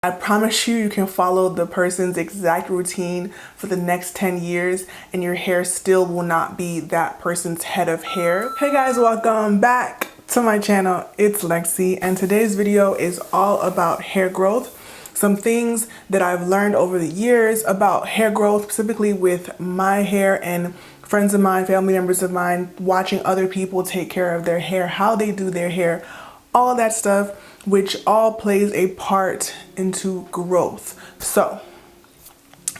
I promise you, you can follow the person's exact routine for the next 10 years and your hair still will not be that person's head of hair. Hey guys, welcome back to my channel. It's Lexi and today's video is all about hair growth. Some things that I've learned over the years about hair growth, specifically with my hair and friends of mine, family members of mine, watching other people take care of their hair, how they do their hair, all of that stuff, which all plays a part into growth. So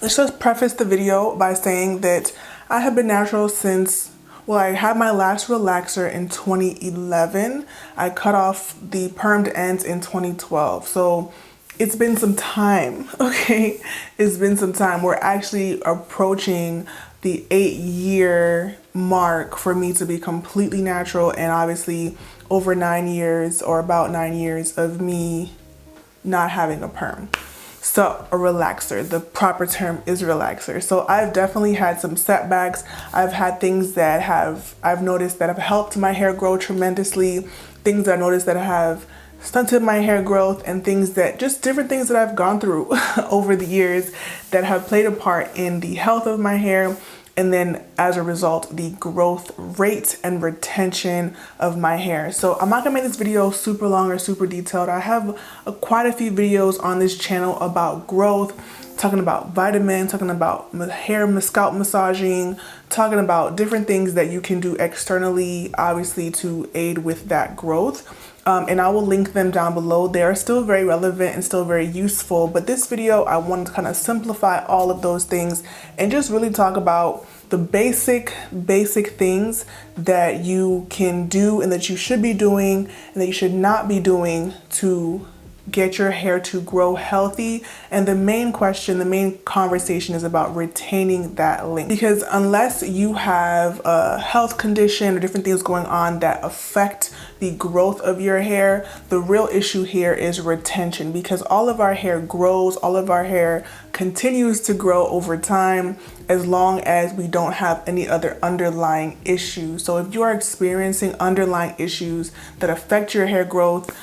let's just preface the video by saying that I have been natural since, well, I had my last relaxer in 2011. I cut off the permed ends in 2012. So it's been some time, okay? It's been some time. We're actually approaching the 8-year mark for me to be completely natural, and obviously over 9 years or about 9 years of me not having a perm. So a relaxer, the proper term is relaxer. So I've definitely had some setbacks. I've had things that I've noticed that have helped my hair grow tremendously, things that I noticed that have stunted my hair growth, and things that, just different things that I've gone through over the years that have played a part in the health of my hair, and then as a result, the growth rate and retention of my hair. So I'm not gonna make this video super long or super detailed. I have quite a few videos on this channel about growth, talking about vitamins, talking about hair, scalp massaging, talking about different things that you can do externally, obviously, to aid with that growth. And I will link them down below. They are still very relevant and still very useful, but this video, I wanted to kind of simplify all of those things and just really talk about the basic things that you can do and that you should be doing and that you should not be doing to get your hair to grow healthy. And the main question, the main conversation is about retaining that length, because unless you have a health condition or different things going on that affect the growth of your hair, the real issue here is retention, because all of our hair grows, all of our hair continues to grow over time as long as we don't have any other underlying issues. So if you are experiencing underlying issues that affect your hair growth,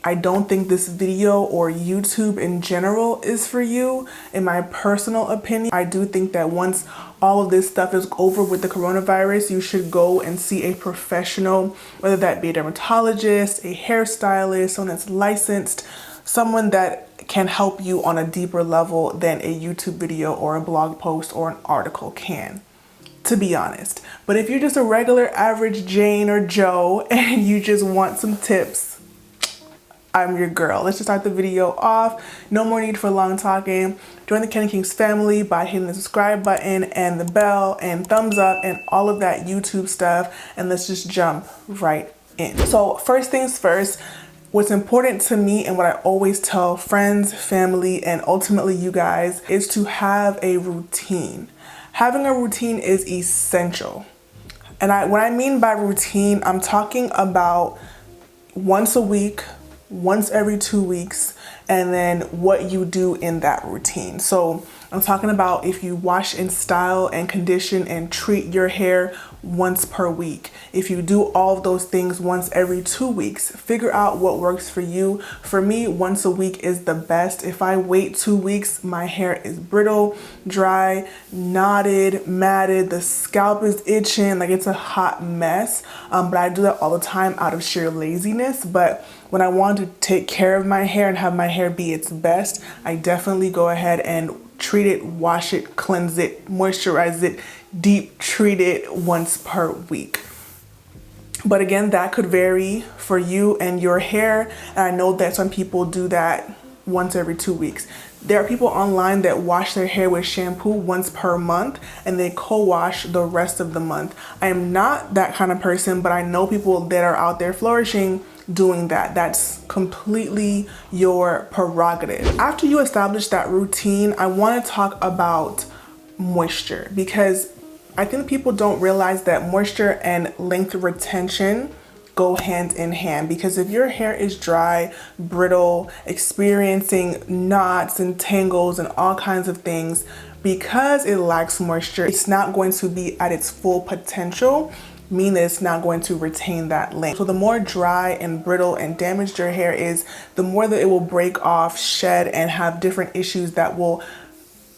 I don't think this video or YouTube in general is for you. In my personal opinion, I do think that once all of this stuff is over with the coronavirus, you should go and see a professional, whether that be a dermatologist, a hairstylist, someone that's licensed, someone that can help you on a deeper level than a YouTube video or a blog post or an article can, to be honest. But if you're just a regular average Jane or Joe and you just want some tips, I'm your girl. Let's just start the video off. No more need for long talking. Join the KandidKinks family by hitting the subscribe button and the bell and thumbs up and all of that YouTube stuff. And let's just jump right in. So first things first, what's important to me and what I always tell friends, family, and ultimately you guys is to have a routine. Having a routine is essential. And what I mean by routine, I'm talking about once a week, once every 2 weeks, and then what you do in that routine. So I'm talking about if you wash and style and condition and treat your hair once per week. If you do all of those things once every 2 weeks, figure out what works for you. For me, once a week is the best. If I wait 2 weeks, my hair is brittle, dry, knotted, matted, the scalp is itching, like it's a hot mess. But I do that all the time out of sheer laziness. But when I want to take care of my hair and have my hair be its best, I definitely go ahead and treat it, wash it, cleanse it, moisturize it, deep treat it once per week. But again, that could vary for you and your hair. And I know that some people do that once every 2 weeks. There are people online that wash their hair with shampoo once per month and they co-wash the rest of the month. I am not that kind of person, but I know people that are out there flourishing doing that. That's completely your prerogative. After you establish that routine, I want to talk about moisture, because I think people don't realize that moisture and length retention go hand in hand. Because if your hair is dry, brittle, experiencing knots and tangles and all kinds of things, because it lacks moisture, it's not going to be at its full potential mean that it's not going to retain that length. So the more dry and brittle and damaged your hair is, the more that it will break off, shed, and have different issues that will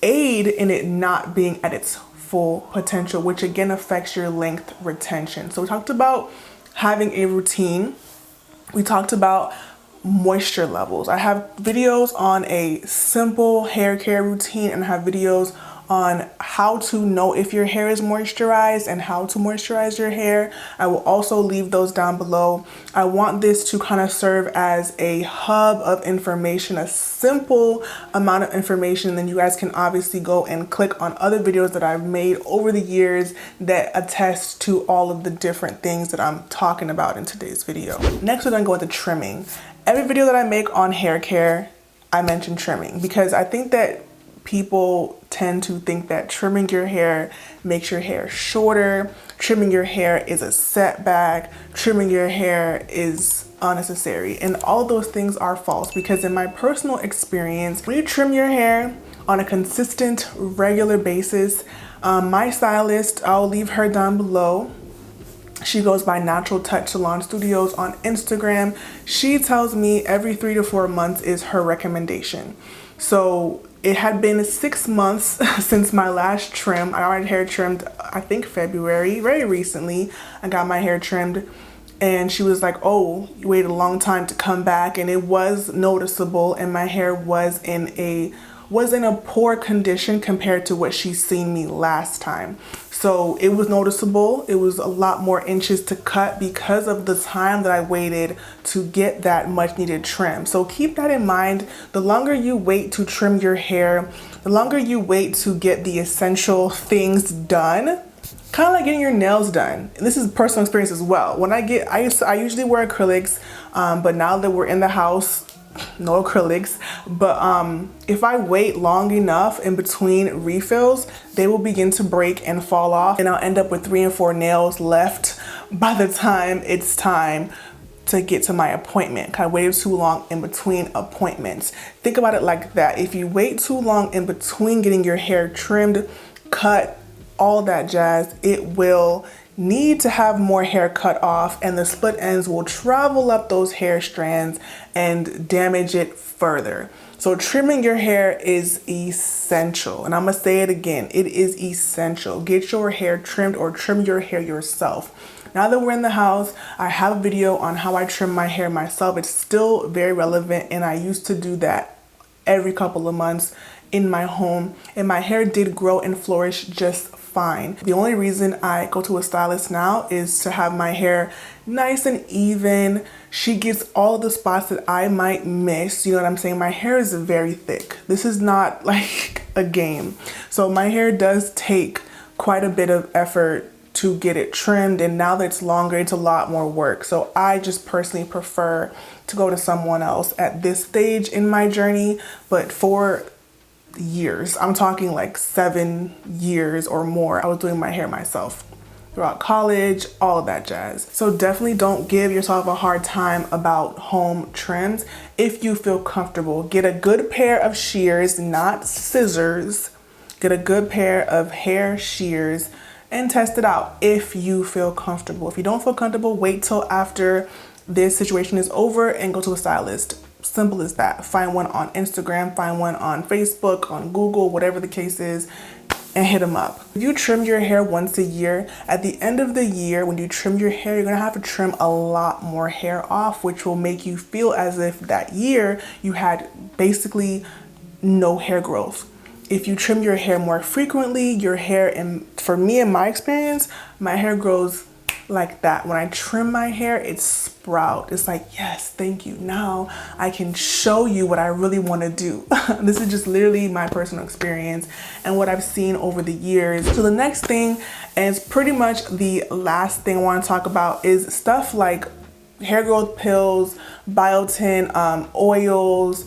aid in it not being at its full potential, which again affects your length retention. So we talked about having a routine. We talked about moisture levels. I have videos on a simple hair care routine, and I have videos on how to know if your hair is moisturized and how to moisturize your hair. I will also leave those down below. I want this to kind of serve as a hub of information, a simple amount of information. Then you guys can obviously go and click on other videos that I've made over the years that attest to all of the different things that I'm talking about in today's video. Next, we're gonna go into trimming. Every video that I make on hair care, I mention trimming because I think that people tend to think that trimming your hair makes your hair shorter, trimming your hair is a setback, trimming your hair is unnecessary. And all those things are false because in my personal experience, when you trim your hair on a consistent, regular basis, my stylist, I'll leave her down below. She goes by Natural Touch Salon Studios on Instagram. She tells me every 3 to 4 months is her recommendation. So it had been 6 months since my last trim. I got my hair trimmed, I think February, very recently. I got my hair trimmed and she was like, oh, you waited a long time to come back. And it was noticeable and my hair was in a poor condition compared to what she's seen me last time. So it was noticeable. It was a lot more inches to cut because of the time that I waited to get that much needed trim. So keep that in mind. The longer you wait to trim your hair, the longer you wait to get the essential things done, kind of like getting your nails done. And this is personal experience as well. When I usually wear acrylics, but now that we're in the house, no acrylics. But if I wait long enough in between refills, they will begin to break and fall off, and I'll end up with 3 and 4 nails left by the time it's time to get to my appointment. I waited too long in between appointments. Think about it like that. If you wait too long in between getting your hair trimmed, cut, all that jazz, it will need to have more hair cut off and the split ends will travel up those hair strands and damage it further. So trimming your hair is essential. And I'm gonna say it again, it is essential. Get your hair trimmed or trim your hair yourself. Now that we're in the house, I have a video on how I trim my hair myself. It's still very relevant and I used to do that every couple of months in my home and my hair did grow and flourish just fine. The only reason I go to a stylist now is to have my hair nice and even. She gets all of the spots that I might miss. You know what I'm saying? My hair is very thick. This is not like a game. So my hair does take quite a bit of effort to get it trimmed, and now that it's longer, it's a lot more work. So I just personally prefer to go to someone else at this stage in my journey. But for years, I'm talking like 7 years or more, I was doing my hair myself throughout college, all of that jazz. So definitely don't give yourself a hard time about home trims. If you feel comfortable, get a good pair of shears, not scissors. Get a good pair of hair shears and test it out if you feel comfortable. If you don't feel comfortable, wait till after this situation is over and go to a stylist. Simple as that. Find one on Instagram, find one on Facebook, on Google, whatever the case is, and hit them up. If you trim your hair once a year, at the end of the year, when you trim your hair, you're gonna have to trim a lot more hair off, which will make you feel as if that year you had basically no hair growth. If you trim your hair more frequently, your hair, and for me, in my experience, my hair grows like that. When I trim my hair, it's sprout. It's like, yes, thank you. Now I can show you what I really want to do. This is just literally my personal experience and what I've seen over the years. So the next thing, and it's pretty much the last thing I want to talk about, is stuff like hair growth pills, biotin, oils,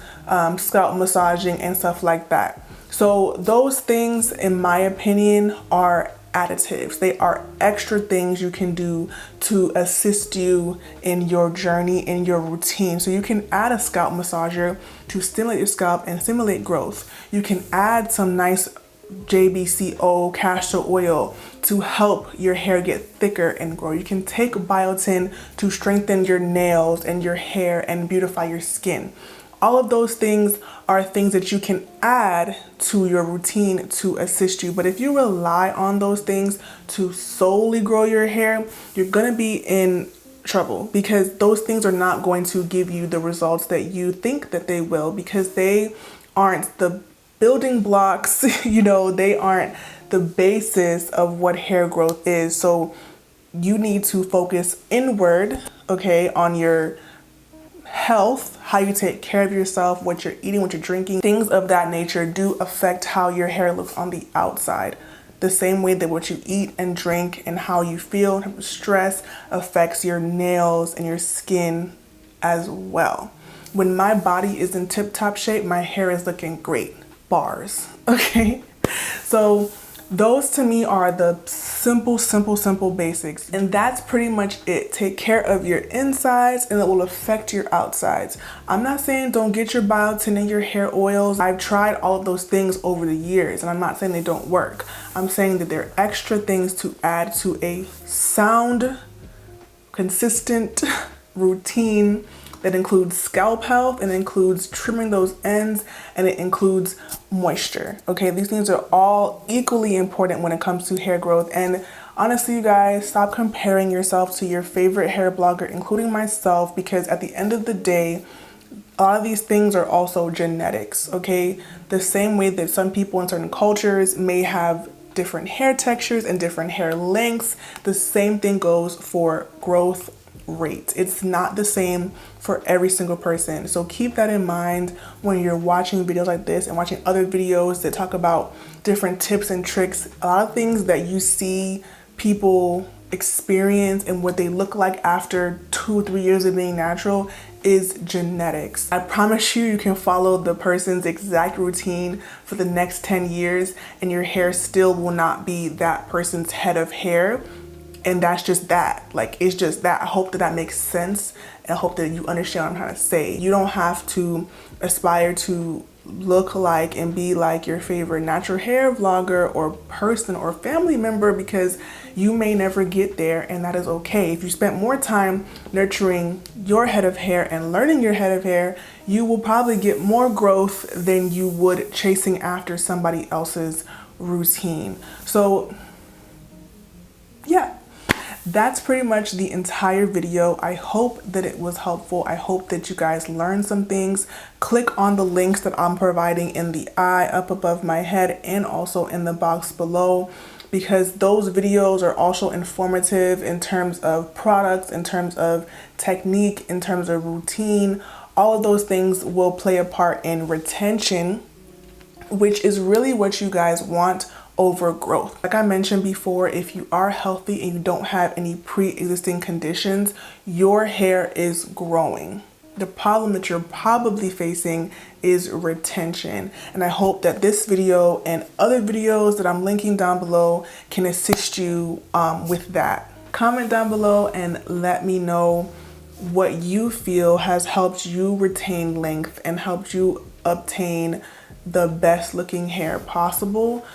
scalp massaging, and stuff like that. So those things, in my opinion, are additives. They are extra things you can do to assist you in your journey, in your routine. So you can add a scalp massager to stimulate your scalp and stimulate growth. You can add some nice JBCO castor oil to help your hair get thicker and grow. You can take biotin to strengthen your nails and your hair and beautify your skin. All of those things are things that you can add to your routine to assist you. But if you rely on those things to solely grow your hair, you're gonna be in trouble, because those things are not going to give you the results that you think that they will, because they aren't the building blocks, you know, they aren't the basis of what hair growth is. So you need to focus inward, okay, on your health, how you take care of yourself, what you're eating, what you're drinking. Things of that nature do affect how your hair looks on the outside. The same way that what you eat and drink and how you feel, stress affects your nails and your skin as well. When my body is in tip-top shape, my hair is looking great. Bars, okay? So those to me are the simple basics. And that's pretty much it. Take care of your insides and it will affect your outsides. I'm not saying don't get your biotin in your hair oils. I've tried all of those things over the years and I'm not saying they don't work. I'm saying that they're extra things to add to a sound, consistent routine that includes scalp health and includes trimming those ends, and it includes moisture. Okay, these things are all equally important when it comes to hair growth. And honestly, you guys, stop comparing yourself to your favorite hair blogger, including myself, because at the end of the day, a lot of these things are also genetics, okay? The same way that some people in certain cultures may have different hair textures and different hair lengths, the same thing goes for growth rate. It's not the same for every single person. So keep that in mind when you're watching videos like this and watching other videos that talk about different tips and tricks. A lot of things that you see people experience and what they look like after 2 or 3 years of being natural is genetics. I promise you, you can follow the person's exact routine for the next 10 years and your hair still will not be that person's head of hair. And that's just that. Like, it's just that. I hope that that makes sense. And I hope that you understand what I'm trying to say. You don't have to aspire to look like and be like your favorite natural hair vlogger or person or family member, because you may never get there, and that is okay. If you spent more time nurturing your head of hair and learning your head of hair, you will probably get more growth than you would chasing after somebody else's routine. So yeah, that's pretty much the entire video. I hope that it was helpful. I hope that you guys learned some things. Click on the links that I'm providing in the eye up above my head and also in the box below, because those videos are also informative in terms of products, in terms of technique, in terms of routine. All of those things will play a part in retention, which is really what you guys want over growth. Like I mentioned before, if you are healthy and you don't have any pre-existing conditions, your hair is growing. The problem that you're probably facing is retention. And I hope that this video and other videos that I'm linking down below can assist you with that. Comment down below and let me know what you feel has helped you retain length and helped you obtain the best looking hair possible,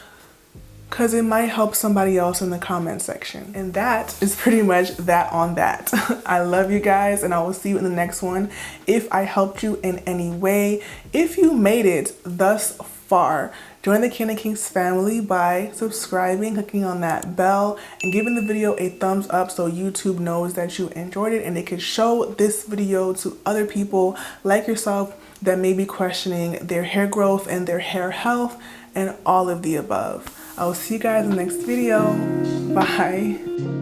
because it might help somebody else in the comment section. And that is pretty much that on that. I love you guys, and I will see you in the next one. If I helped you in any way, if you made it thus far, join the KandidKinks family by subscribing, clicking on that bell, and giving the video a thumbs up so YouTube knows that you enjoyed it and they can show this video to other people like yourself that may be questioning their hair growth and their hair health and all of the above. I will see you guys in the next video. Bye.